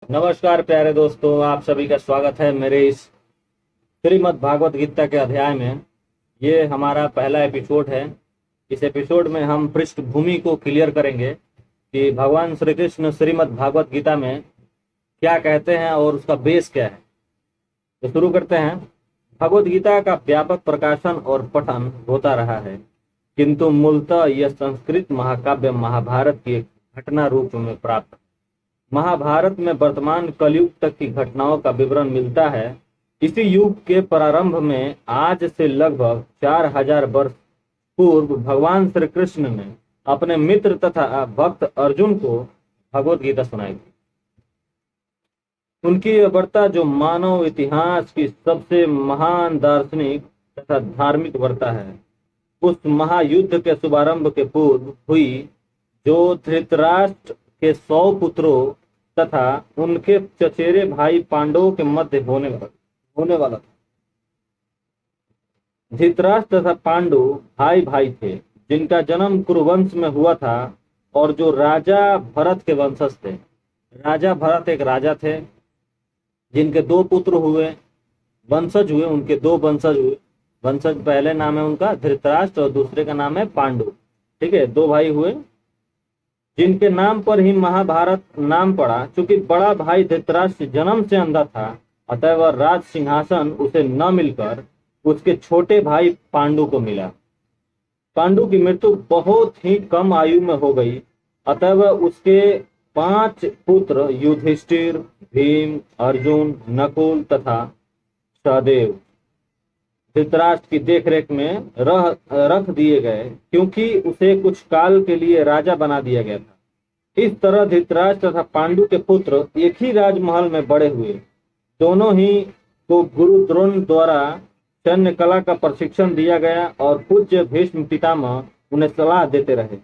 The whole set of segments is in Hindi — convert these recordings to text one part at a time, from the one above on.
नमस्कार प्यारे दोस्तों, आप सभी का स्वागत है मेरे इस श्रीमद् भागवत गीता के अध्याय में। ये हमारा पहला एपिसोड है। इस एपिसोड में हम पृष्ठभूमि को क्लियर करेंगे कि भगवान श्री कृष्ण श्रीमद् भागवत गीता में क्या कहते हैं और उसका बेस क्या है। तो शुरू करते हैं। भगवत गीता का व्यापक प्रकाशन और पठन होता रहा है, किंतु मूलतः यह संस्कृत महाकाव्य महाभारत की एक घटना रूप में प्राप्त। महाभारत में वर्तमान कलयुग तक की घटनाओं का विवरण मिलता है। इसी युग के प्रारंभ में आज से लगभग 4000 वर्ष पूर्व भगवान श्री कृष्ण ने अपने मित्र तथा भक्त अर्जुन को भगवत गीता सुनाई थी। उनकी यह वार्ता, जो मानव इतिहास की सबसे महान दार्शनिक तथा धार्मिक वार्ता है, उस महायुद्ध के शुभारंभ के पूर्व हुई, जो धृतराष्ट्र के 100 पुत्रों तथा उनके चचेरे भाई पांडवों के मध्य होने वाला था। धृतराष्ट्र तथा पांडु भाई भाई थे, जिनका जन्म कुरुवंश में हुआ था और जो राजा भरत के वंशज थे। राजा भरत एक राजा थे जिनके 2 पुत्र हुए, वंशज हुए, उनके 2 वंशज हुए। वंशज पहले नाम है उनका धृतराष्ट्र और दूसरे का नाम है पांडु। ठीक है, 2 भाई हुए जिनके नाम पर ही महाभारत नाम पड़ा। चूंकि बड़ा भाई धृतराष्ट्र जन्म से अंधा था, अतः वह राज सिंहासन उसे न मिलकर उसके छोटे भाई पांडु को मिला। पांडु की मृत्यु बहुत ही कम आयु में हो गई, अतः वह उसके 5 पुत्र युधिष्ठिर, भीम, अर्जुन, नकुल तथा सहदेव धृतराष्ट्र की देखरेख में रख दिए गए, क्योंकि उसे कुछ काल के लिए राजा बना दिया गया था। इस तरह धृतराष्ट्र तथा पांडु के पुत्र एक ही राजमहल में बड़े हुए। दोनों ही को गुरु द्रोण द्वारा सैन्य कला का प्रशिक्षण दिया गया और पूज्य भीष्म पितामह उन्हें सलाह देते रहे।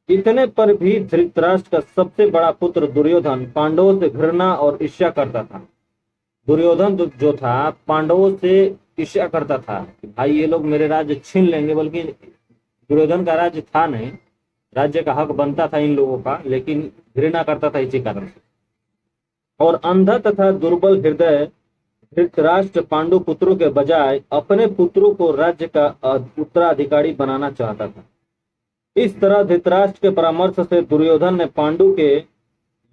इतने पर भी धृतराष्ट्र का सबसे बड़ा पुत्र दुर्योधन पांडवों से घृणा और ईर्ष्या करता था। दुर्योधन जो था पांडवों से ईर्ष्या करता था कि भाई ये लोग मेरे राज्य छीन लेंगे, बल्कि दुर्योधन का राज्य था नहीं, राज्य का हक बनता था इन लोगों का, लेकिन घृणा करता था इसी कारण से। और अंधा तथा दुर्बल हृदय धृतराष्ट्र पांडु पुत्रों के बजाय अपने पुत्रों को राज्य का उत्तराधिकारी बनाना चाहता था। इस तरह धृतराष्ट्र के परामर्श से दुर्योधन ने पांडु के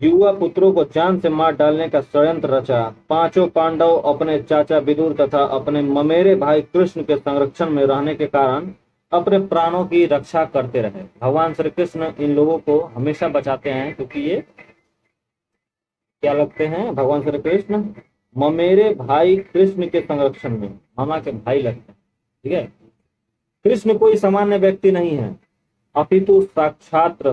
युवा पुत्रों को जान से मार डालने का षड्यंत्र रचा। 5 पांडव अपने चाचा विदुर तथा अपने ममेरे भाई कृष्ण के संरक्षण में रहने के कारण अपने प्राणों की रक्षा करते रहे। भगवान श्री कृष्ण इन लोगों को हमेशा बचाते हैं, क्योंकि ये क्या लगते हैं, भगवान श्री कृष्ण ममेरे भाई कृष्ण के संरक्षण में मामा के भाई लगते हैं। ठीक है, कृष्ण कोई सामान्य व्यक्ति नहीं है, अपितु साक्षात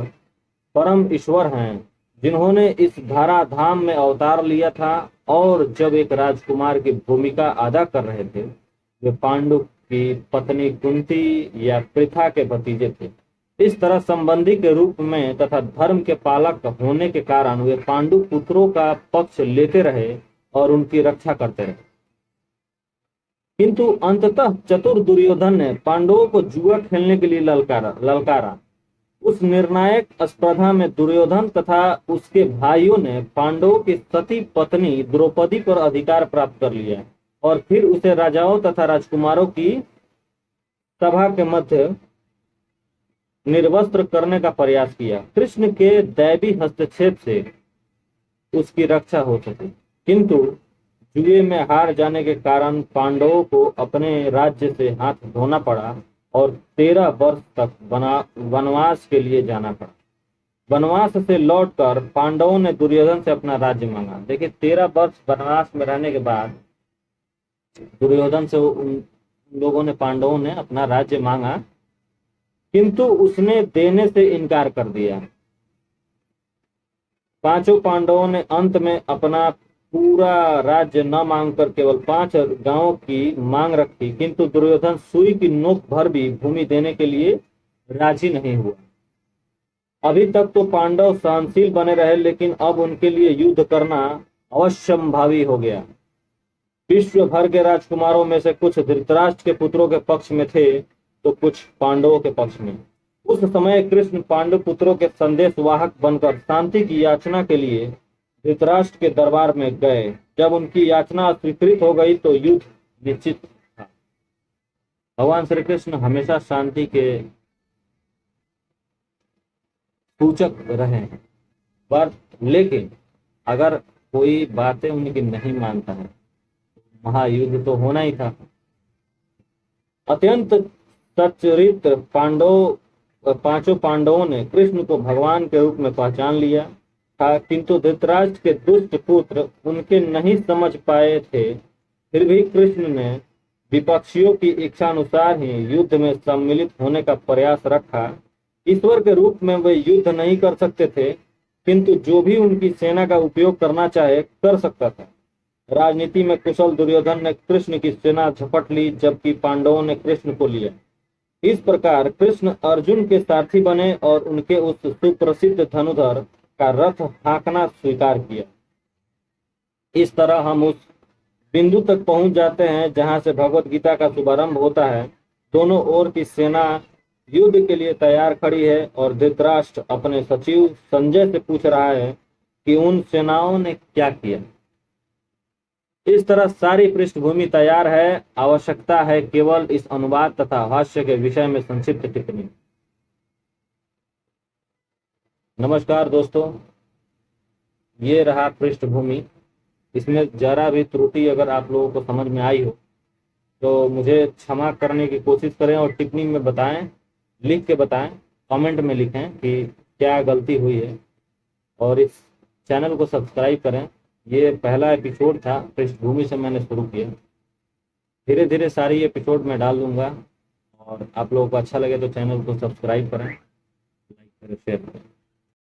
परम ईश्वर हैं, जिन्होंने इस धारा धाम में अवतार लिया था और जब एक राजकुमार की भूमिका अदा कर रहे थे। वे पांडु की पत्नी कुंती या पृथा के भतीजे थे। इस तरह संबंधी के रूप में तथा धर्म के पालक होने के कारण वे पांडु पुत्रों का पक्ष लेते रहे और उनकी रक्षा करते रहे। किंतु अंततः चतुर दुर्योधन ने पांडवों को जुआ खेलने के लिए ललकारा। उस निर्णायक स्पर्धा में दुर्योधन तथा उसके भाइयों ने पांडवों की सती पत्नी द्रौपदी पर अधिकार प्राप्त कर लिया और फिर उसे राजाओं तथा राजकुमारों की सभा के मध्य निर्वस्त्र करने का प्रयास किया। कृष्ण के दैवी हस्तक्षेप से उसकी रक्षा हो सकी, किंतु जुए में हार जाने के कारण पांडवों को अपने राज्य से हाथ धोना पड़ा और 13 वर्ष तक वनवास के लिए जाना पड़ा। वनवास से लौटकर पांडवों ने दुर्योधन से अपना राज्य मांगा। देखिए, 13 वर्ष वनवास में रहने के बाद दुर्योधन से उन लोगों ने, पांडवों ने अपना राज्य मांगा, किंतु उसने देने से इनकार कर दिया। 5 पांडवों ने अंत में अपना पूरा राज्य न मांगकर केवल 5 गांवों की मांग रखी, किंतु दुर्योधन सुई की नोक भर भी भूमि देने के लिए राजी नहीं हुआ। अभी तक तो पांडव सहनशील बने रहे, लेकिन अब उनके लिए युद्ध करना अवश्यंभावी हो गया। विश्व भर के राजकुमारों में से कुछ धृतराष्ट्र के पुत्रों के पक्ष में थे तो कुछ पांडवों के पक्ष में। उस समय कृष्ण पांडु पुत्रों के संदेशवाहक बनकर शांति की याचना के लिए धृतराष्ट्र के दरबार में गए। जब उनकी याचना स्वीकृत हो गई तो युद्ध निश्चित था। भगवान श्री कृष्ण हमेशा शांति के सूचक रहे हैं, पर लेकिन अगर कोई बातें उनकी नहीं मानता है, महायुद्ध तो होना ही था। अत्यंत सच्चरित्र पांचों पांडवों ने कृष्ण को भगवान के रूप में पहचान लिया था, किंतु धृतराष्ट्र के दुष्ट पुत्र उनके नहीं समझ पाए थे। फिर भी कृष्ण ने विपक्षियों की इच्छानुसार ही युद्ध में सम्मिलित होने का प्रयास रखा। ईश्वर के रूप में वे युद्ध नहीं कर सकते थे, किंतु जो भी उनकी सेना का उपयोग करना चाहे कर सकता था। राजनीति में कुशल दुर्योधन ने कृष्ण की सेना झपट ली, जबकि पांडवों ने कृष्ण को लिया। इस प्रकार कृष्ण अर्जुन के सारथी बने और उनके उस सुप्रसिद्ध धनुधर का रथ हाँकना स्वीकार किया। इस तरह हम उस बिंदु तक पहुंच जाते हैं जहां से भगवत गीता का शुभारंभ होता है। दोनों ओर की सेना युद्ध के लिए तैयार खड़ी है और धृतराष्ट्र अपने सचिव संजय से पूछ रहा है कि उन सेनाओं ने क्या किया। इस तरह सारी पृष्ठभूमि तैयार है, आवश्यकता है केवल इस अनुवाद तथा भाष्य के विषय में संक्षिप्त टिप्पणी। नमस्कार दोस्तों, ये रहा पृष्ठभूमि। इसमें जरा भी त्रुटि अगर आप लोगों को समझ में आई हो तो मुझे क्षमा करने की कोशिश करें और टिप्पणी में बताएं, लिख के बताएं, कमेंट में लिखें कि क्या गलती हुई है, और इस चैनल को सब्सक्राइब करें। ये पहला एपिसोड था, पृष्ठभूमि से मैंने शुरू किया। धीरे धीरे सारी एपिसोड में डाल दूंगा, और आप लोगों को अच्छा लगे तो चैनल को सब्सक्राइब करें, लाइक करें, शेयर करें।